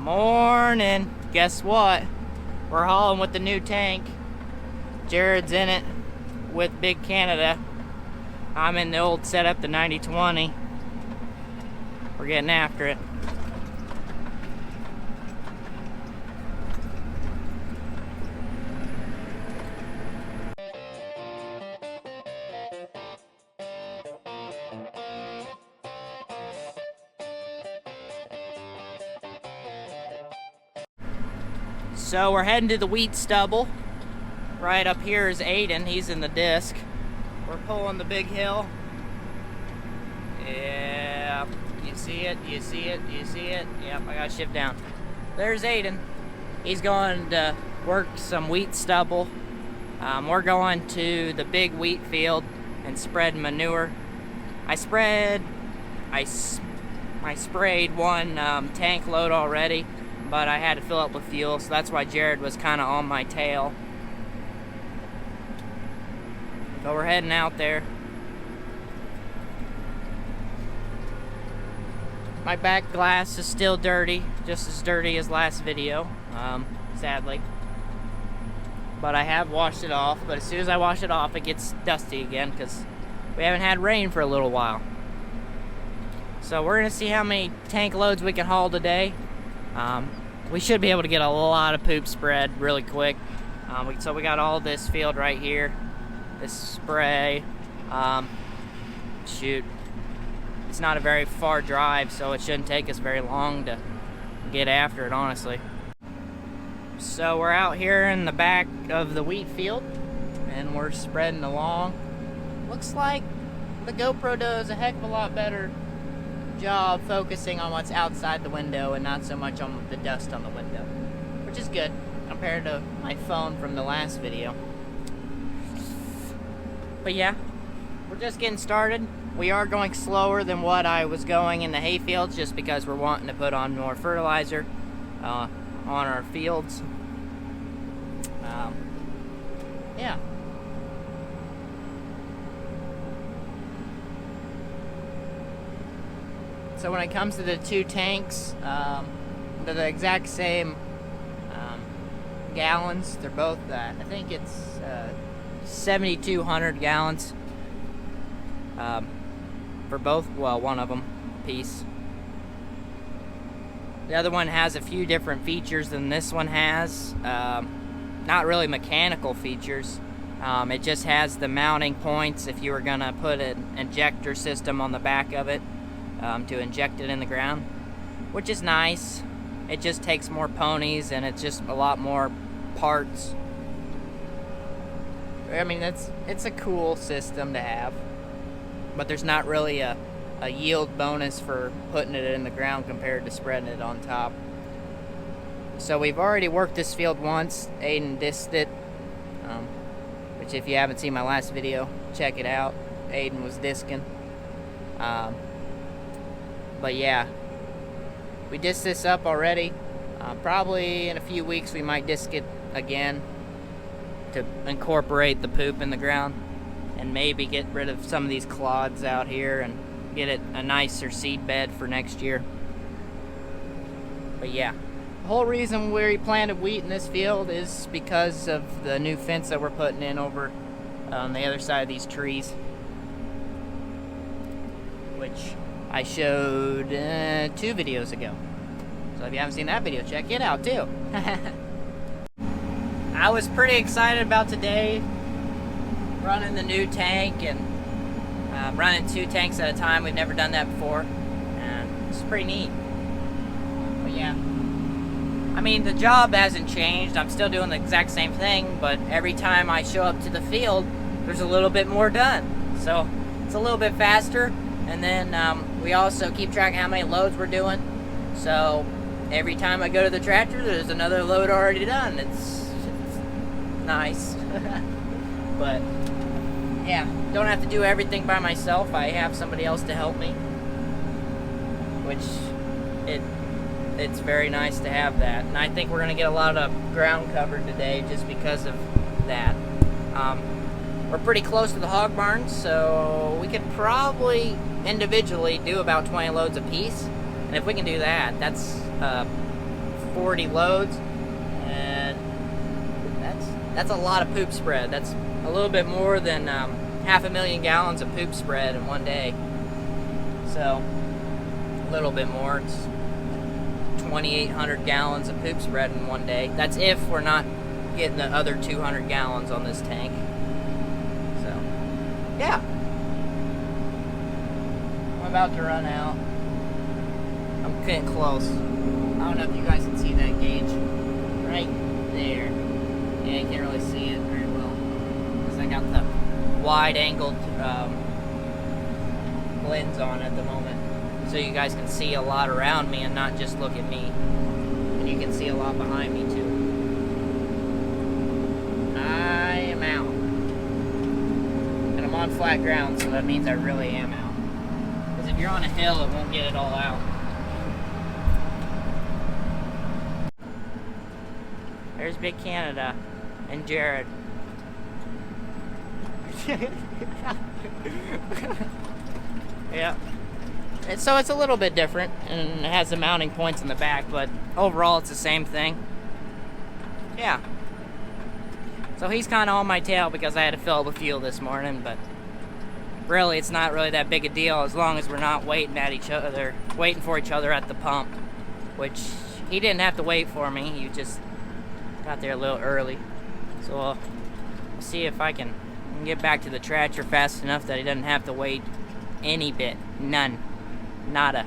Morning. Guess what? We're hauling with the new tank. Jared's in it with Big Canada. I'm in the old setup, the 90-20. We're getting after it. So we're heading to the wheat stubble. Right up here is Aden, he's in the disc. We're pulling the big hill. Yeah, you see it, you see it, you see it. Yep, I gotta shift down. There's Aden. He's going to work some wheat stubble. We're going to the big wheat field and spread manure. I sprayed one tank load already, but I had to fill up with fuel, so that's why Jared was kind of on my tail. So we're heading out there. My back glass is still dirty, just as dirty as last video, sadly. But I have washed it off, but as soon as I wash it off, it gets dusty again because we haven't had rain for a little while. So we're gonna see how many tank loads we can haul today. We should be able to get a lot of poop spread really quick. So we got all this field right here. This spray. Shoot. It's not a very far drive, so it shouldn't take us very long to get after it, honestly. So we're out here in the back of the wheat field, and we're spreading along. Looks like the GoPro does a heck of a lot better job focusing on what's outside the window and not so much on the dust on the window, which is good compared to my phone from the last video. But yeah, we're just getting started. We are going slower than what I was going in the hay fields just because we're wanting to put on more fertilizer on our fields. Yeah. So when it comes to the two tanks, they're the exact same gallons. They're both, I think it's 7,200 gallons for both, well, one of them piece. The other one has a few different features than this one has. Not really mechanical features. It just has the mounting points if you were gonna put an injector system on the back of it to inject it in the ground, which is nice. It just takes more ponies and it's just a lot more parts. I mean, it's a cool system to have, but there's not really a yield bonus for putting it in the ground compared to spreading it on top. So we've already worked this field once. Aden disked it, which if you haven't seen my last video, check it out. Aden was disking. But yeah, we disked this up already. Probably in a few weeks we might disc it again to incorporate the poop in the ground and maybe get rid of some of these clods out here and get it a nicer seed bed for next year. But yeah, the whole reason we planted wheat in this field is because of the new fence that we're putting in over on the other side of these trees, which I showed 2 videos ago. So if you haven't seen that video, check it out too. I was pretty excited about today, running the new tank and running 2 tanks at a time. We've never done that before, and it's pretty neat. But yeah, I mean, the job hasn't changed. I'm still doing the exact same thing, but every time I show up to the field, there's a little bit more done. So it's a little bit faster, and then we also keep track of how many loads we're doing. So every time I go to the tractor, there's another load already done. It's nice. But yeah, don't have to do everything by myself. I have somebody else to help me, which it's very nice to have that. And I think we're gonna get a lot of ground covered today just because of that. We're pretty close to the hog barns, so we could probably individually do about 20 loads a piece. And if we can do that, that's 40 loads, and that's a lot of poop spread. That's a little bit more than 500,000 gallons of poop spread in one day. So a little bit more. It's 2,800 gallons of poop spread in one day. That's if we're not getting the other 200 gallons on this tank. So yeah, I'm about to run out. I'm getting close. I don't know if you guys can see that gauge right there. Yeah, you can't really see it very well because I got the wide-angled lens on at the moment, so you guys can see a lot around me and not just look at me. And you can see a lot behind me too. I am out, and I'm on flat ground, so that means I really am out. Because if you're on a hill, it won't get it all out. There's Big Canada and Jared. Yeah. And so it's a little bit different, and it has the mounting points in the back, but overall it's the same thing. Yeah. So he's kind of on my tail because I had to fill up with fuel this morning, but really it's not really that big a deal as long as we're not waiting for each other at the pump, which he didn't have to wait for me. He just got there a little early. So I'll see if I can get back to the tractor fast enough that he doesn't have to wait any bit. None. Nada.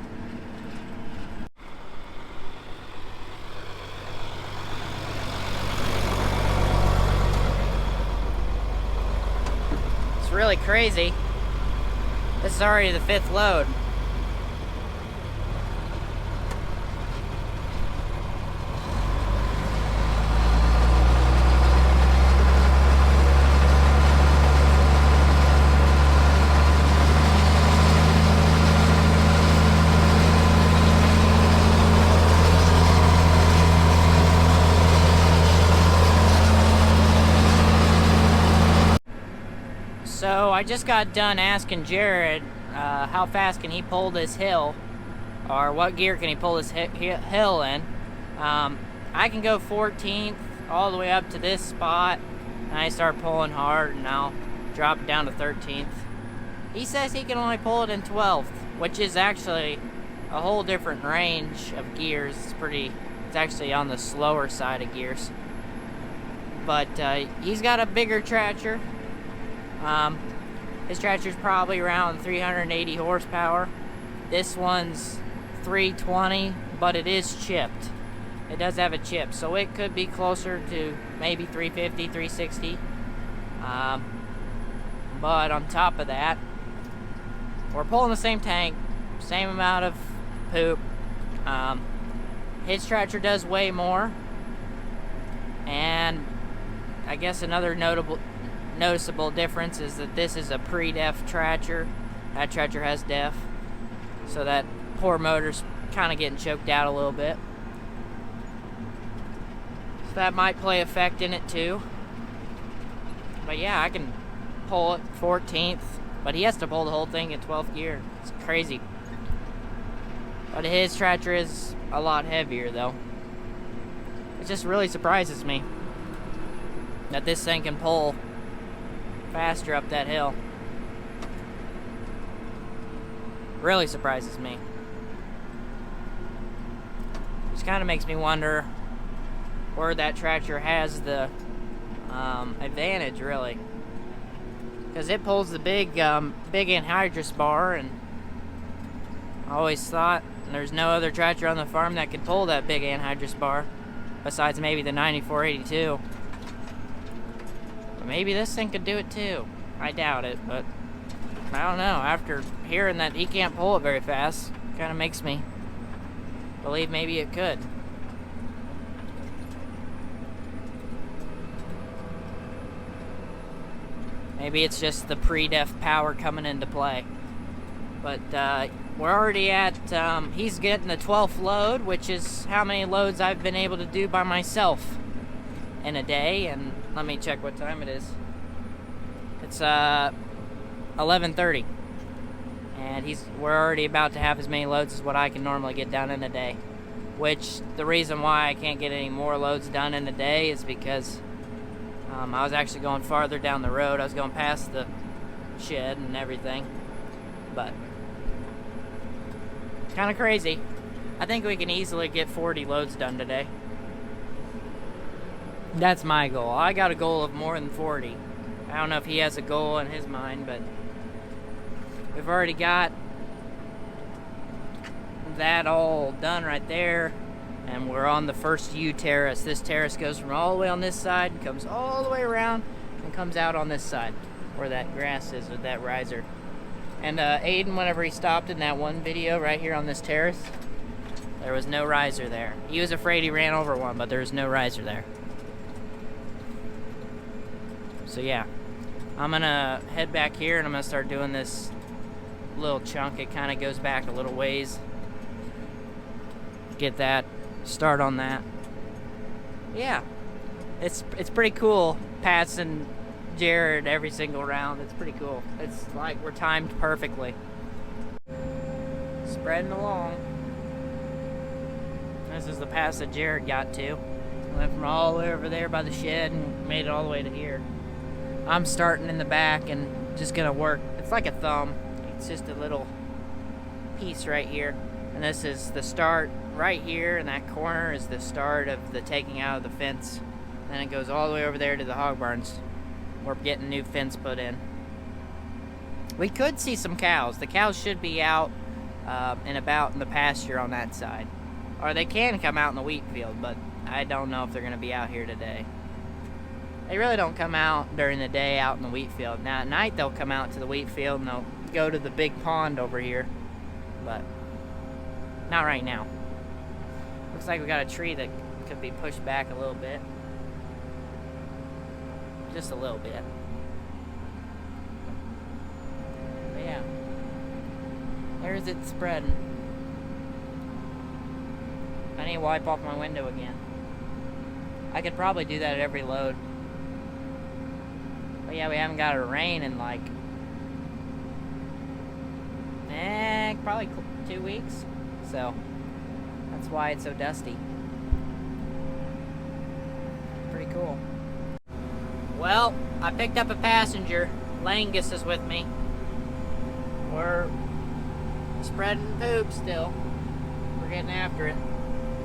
It's really crazy. This is already the 5th load. So I just got done asking Jared how fast can he pull this hill, or what gear can he pull this hill in. I can go 14th all the way up to this spot, and I start pulling hard, and I'll drop it down to 13th. He says he can only pull it in 12th, which is actually a whole different range of gears. It's actually on the slower side of gears. But he's got a bigger tractor. His tractor's probably around 380 horsepower. This one's 320, but it is chipped. It does have a chip, so it could be closer to maybe 350, 360. But on top of that, we're pulling the same tank, same amount of poop. His tractor does weigh more, and I guess another noticeable difference is that this is a pre-def tractor. That tractor has def, so that poor motor's kind of getting choked out a little bit. So that might play effect in it too. But yeah, I can pull it 14th, but he has to pull the whole thing in 12th gear. It's crazy. But his tractor is a lot heavier though. It just really surprises me that this thing can pull faster up that hill. Really surprises me. Just kind of makes me wonder where that tractor has the advantage, really, because it pulls the big anhydrous bar, and I always thought there's no other tractor on the farm that could pull that big anhydrous bar besides maybe the 9482. Maybe this thing could do it too. I doubt it, but I don't know. After hearing that he can't pull it very fast, kind of makes me believe maybe it could. Maybe it's just the pre-def power coming into play. But we're already at, he's getting the 12th load, which is how many loads I've been able to do by myself in a day. And let me check what time it is. It's 11:30, and we're already about to have as many loads as what I can normally get done in a day. which the reason why I can't get any more loads done in a day is because I was actually going farther down the road. I was going past the shed and everything, but it's kind of crazy. I think we can easily get 40 loads done today. That's my goal. I got a goal of more than 40. I don't know if he has a goal in his mind, but we've already got that all done right there, and we're on the first U terrace. This terrace goes from all the way on this side and comes all the way around and comes out on this side where that grass is with that riser. And Aden, whenever he stopped in that one video right here on this terrace, there was no riser there. He was afraid he ran over one, but there was no riser there. So yeah, I'm gonna head back here and I'm gonna start doing this little chunk. It kind of goes back a little ways. Get that, start on that. Yeah, it's pretty cool passing Jared every single round. It's pretty cool. It's like we're timed perfectly. Spreading along. This is the pass that Jared got to. Went from all the way over there by the shed and made it all the way to here. I'm starting in the back and just gonna work. It's like a thumb. It's just a little piece right here. And this is the start right here, and that corner is the start of the taking out of the fence. Then it goes all the way over there to the hog barns. We're getting new fence put in. We could see some cows. The cows should be out and about in the pasture on that side. Or they can come out in the wheat field, but I don't know if they're gonna be out here today. They really don't come out during the day out in the wheat field. Now at night they'll come out to the wheat field and they'll go to the big pond over here, but not right now. Looks like we got a tree that could be pushed back a little bit. Just a little bit. But yeah. There's it spreading. I need to wipe off my window again. I could probably do that at every load. But yeah, we haven't got a rain in like probably 2 weeks. So that's why it's so dusty. Pretty cool. Well, I picked up a passenger. Langus is with me. We're spreading poop still. We're getting after it.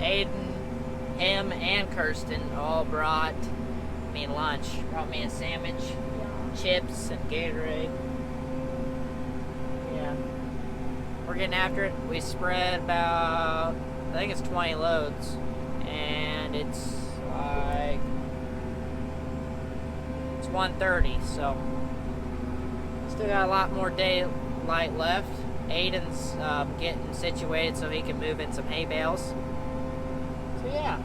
Aden, him, and Kirsten all brought me lunch. Brought me a sandwich, chips, and Gatorade. Yeah. We're getting after it. We spread about, I think it's 20 loads. And it's like, it's 1:30, so still got a lot more daylight left. Aden's getting situated so he can move in some hay bales. So yeah,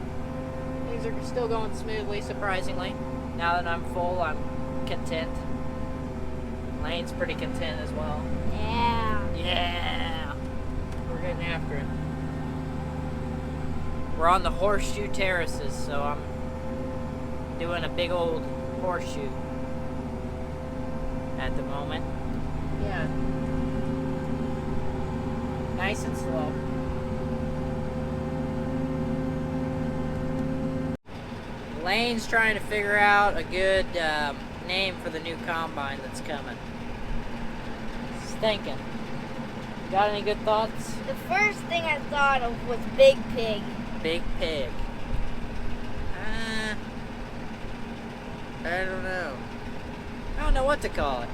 things are still going smoothly, surprisingly. Now that I'm full, I'm content. Lane's pretty content as well. Yeah. Yeah. We're getting after it. We're on the horseshoe terraces, so I'm doing a big old horseshoe at the moment. Yeah. Nice and slow. Lane's trying to figure out a good name for the new combine that's coming. He's thinking. Got any good thoughts? The first thing I thought of was Big Pig. Big Pig. I don't know. I don't know what to call it.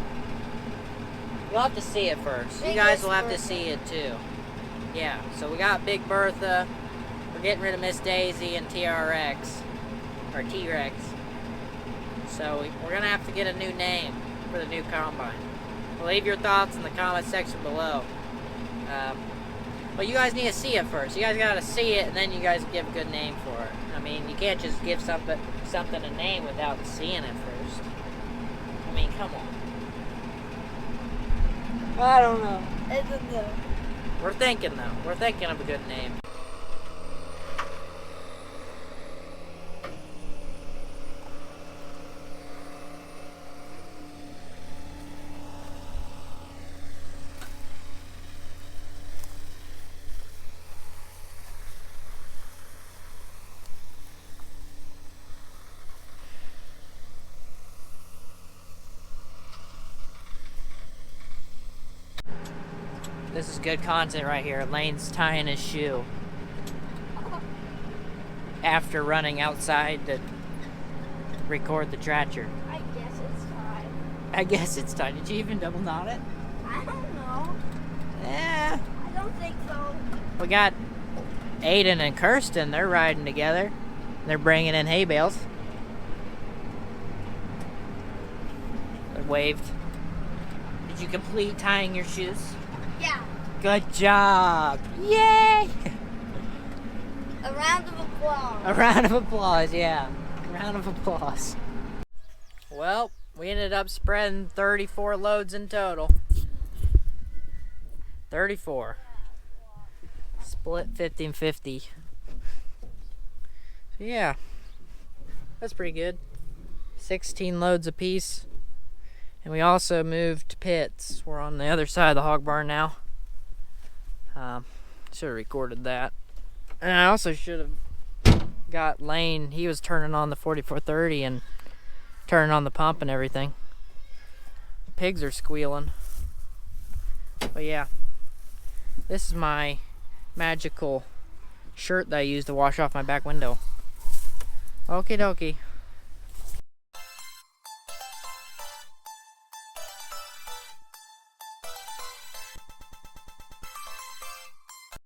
We'll have to see it first. You guys will have to see it too. Yeah, so we got Big Bertha. We're getting rid of Miss Daisy and TRX. Or T-Rex. So we're going to have to get a new name for the new combine. Leave your thoughts in the comment section below. But you guys need to see it first. You guys got to see it, and then you guys give a good name for it. I mean, you can't just give something a name without seeing it first. I mean, come on. I don't know. We're thinking, though. We're thinking of a good name. This is good content right here. Lane's tying his shoe after running outside to record the tractor. I guess it's time. I guess it's time. Did you even double knot it? I don't know. Yeah. I don't think so. We got Aden and Kirsten. They're riding together. They're bringing in hay bales. They waved. Did you complete tying your shoes? Yeah. Good job. Yay! A round of applause. A round of applause, yeah. A round of applause. Well, we ended up spreading 34 loads in total. 34. Split 50 and 50. So yeah, that's pretty good. 16 loads apiece. And we also moved pits. We're on the other side of the hog barn now. Should have recorded that. And I also should have got Lane. He was turning on the 4430 and turning on the pump and everything. Pigs are squealing. But yeah, this is my magical shirt that I use to wash off my back window. Okie dokie.